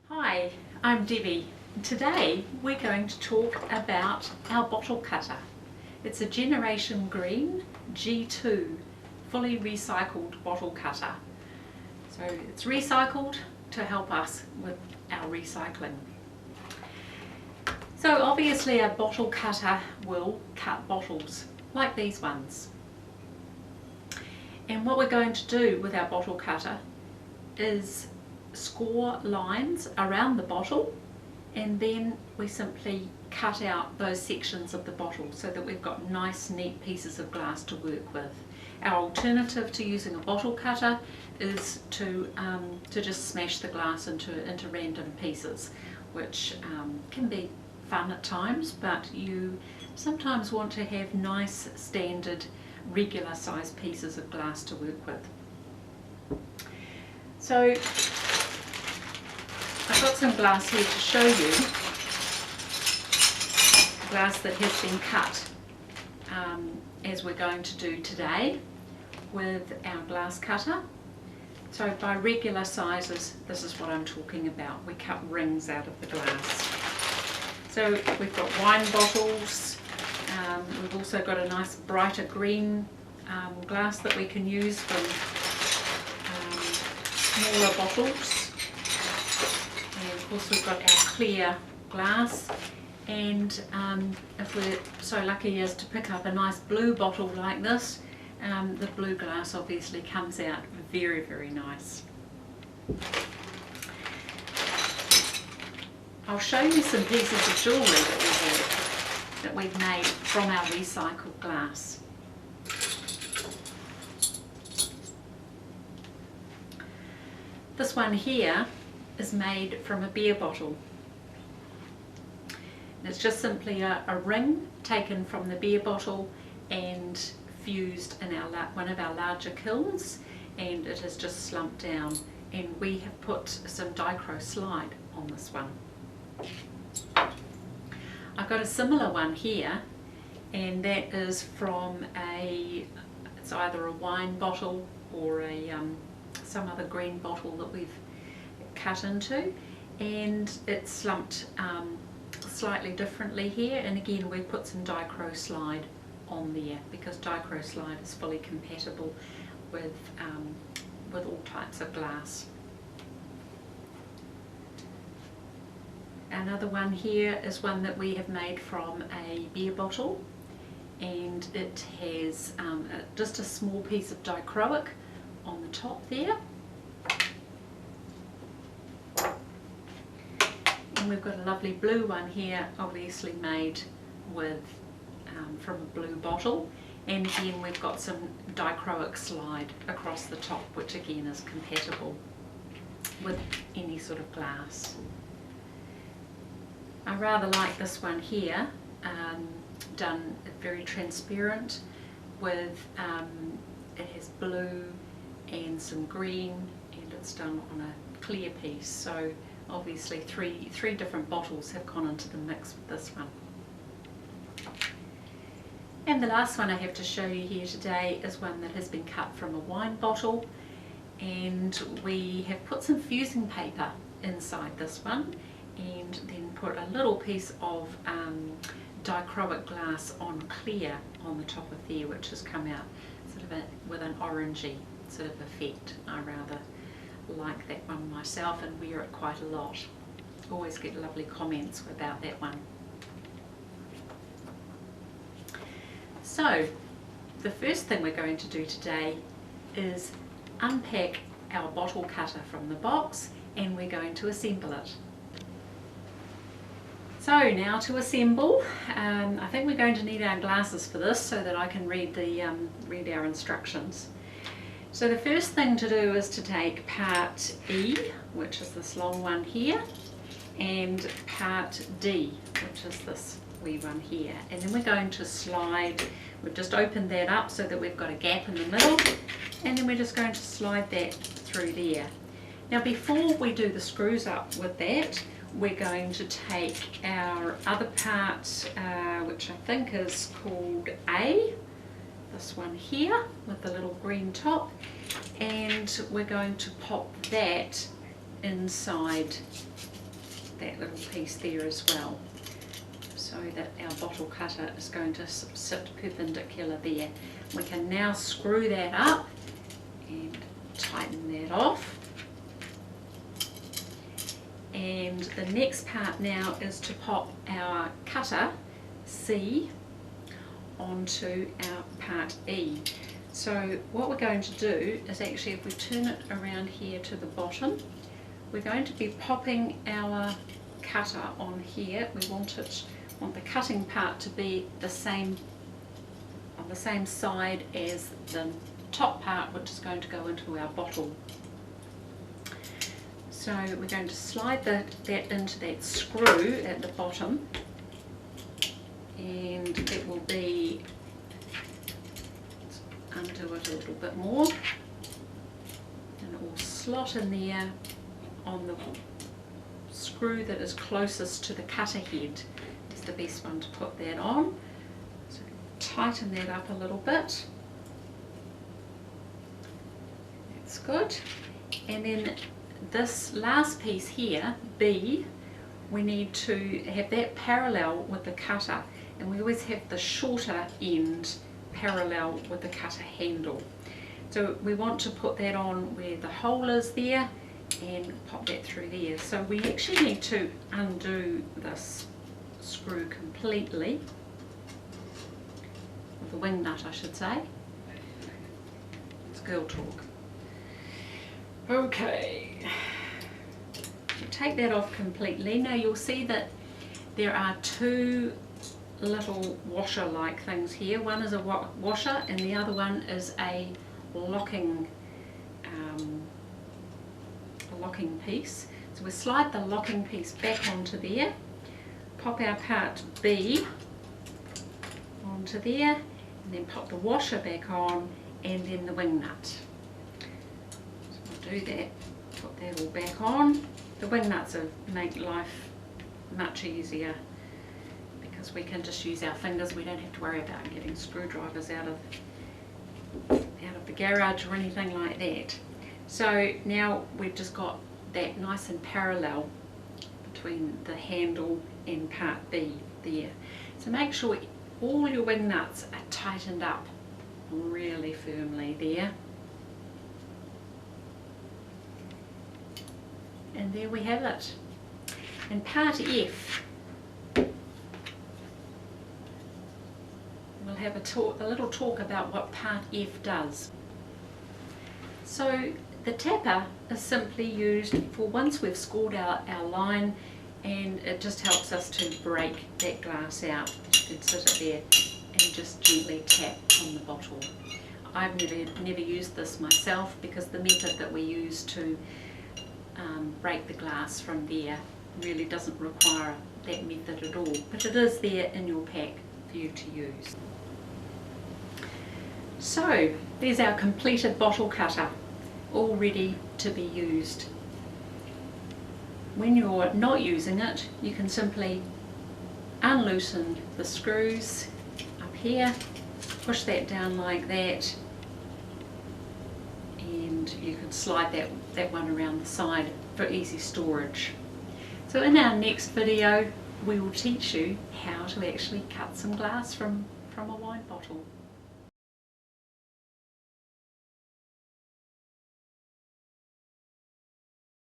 Hi, I'm Debbie. Today we're going to talk about our bottle cutter. It's a Generation Green G2 fully recycled bottle cutter. So it's recycled to help us with our recycling. So obviously a bottle cutter will cut bottles like these ones. And what we're going to do with our bottle cutter is score lines around the bottle, and then we simply cut out those sections of the bottle so that we've got nice neat pieces of glass to work with. Our alternative to using a bottle cutter is to just smash the glass into random pieces, which can be fun at times, but you sometimes want to have nice standard regular sized pieces of glass to work with. So I've got some glass here to show you, glass that has been cut as we're going to do today with our glass cutter. So by regular sizes, this is what I'm talking about. We cut rings out of the glass. So we've got wine bottles, we've also got a nice brighter green glass that we can use from smaller bottles, and of course we've got our clear glass, and if we're so lucky as to pick up a nice blue bottle like this, the blue glass obviously comes out very, very nice. I'll show you some pieces of jewellery that we've made from our recycled glass. This one here is made from a beer bottle. And it's just simply a ring taken from the beer bottle and fused in one of our larger kilns, and it has just slumped down, and we have put some Dichro slide on this one. I've got a similar one here, and that is from it's either a wine bottle or some other green bottle that we've cut into, and it's slumped slightly differently here, and again we've put some Dichro slide on there because Dichro slide is fully compatible with all types of glass. Another one here is one that we have made from a beer bottle, and it has just a small piece of dichroic on the top there. And we've got a lovely blue one here, obviously made with from a blue bottle, and again we've got some dichroic slide across the top, which again is compatible with any sort of glass. I rather like this one here, done very transparent with, it has blue and some green, and it's done on a clear piece. So obviously three different bottles have gone into the mix with this one. And the last one I have to show you here today is one that has been cut from a wine bottle, and we have put some fusing paper inside this one, and then put a little piece of dichroic glass on clear on the top of there, which has come out sort of with an orangey sort of effect. I rather like that one myself and wear it quite a lot. Always get lovely comments about that one. So the first thing we're going to do today is unpack our bottle cutter from the box, and we're going to assemble it. So now to assemble, I think we're going to need our glasses for this so that I can read our instructions. So the first thing to do is to take part E, which is this long one here, and part D, which is this wee one here, and then we're going to slide. We've just opened that up so that we've got a gap in the middle, and then we're just going to slide that through there. Now before we do the screws up with that, we're going to take our other part, which I think is called A, this one here with the little green top, and we're going to pop that inside that little piece there as well, so that our bottle cutter is going to sit perpendicular there. We can now screw that up and tighten that off. And the next part now is to pop our cutter C onto our part E. So what we're going to do is actually, if we turn it around here to the bottom, we're going to be popping our cutter on here. We want the cutting part to be the same, on the same side as the top part, which is going to go into our bottle. So we're going to slide that into that screw at the bottom, and it will be, undo it a little bit more, and it will slot in there on the screw that is closest to the cutter head. It's the best one to put that on. So tighten that up a little bit. That's good. And then this last piece here, B, we need to have that parallel with the cutter, and we always have the shorter end parallel with the cutter handle. So we want to put that on where the hole is there and pop that through there. So we actually need to undo this screw completely, with the wing nut I should say. It's girl talk. Okay, take that off completely. Now you'll see that there are two little washer-like things here. One is a washer and the other one is a locking piece. So we slide the locking piece back onto there, pop our part B onto there, and then pop the washer back on, and then the wing nut. So we'll do that, put that all back on. The wing nuts make life much easier, because we can just use our fingers. We don't have to worry about getting screwdrivers out of the garage or anything like that. So now we've just got that nice and parallel between the handle and part B there. So make sure all your wing nuts are tightened up really firmly there. And there we have it. And part F, we'll have a little talk about what part F does. So the tapper is simply used for once we've scored out our line, and it just helps us to break that glass out. You can sit it there and just gently tap on the bottle. I've never used this myself, because the method that we use to break the glass from there really doesn't require that method at all, but it is there in your pack for you to use. So there's our completed bottle cutter, all ready to be used. When you're not using it, you can simply unloosen the screws up here, push that down like that, and you can slide that one around the side for easy storage. So in our next video we will teach you how to actually cut some glass from a wine bottle.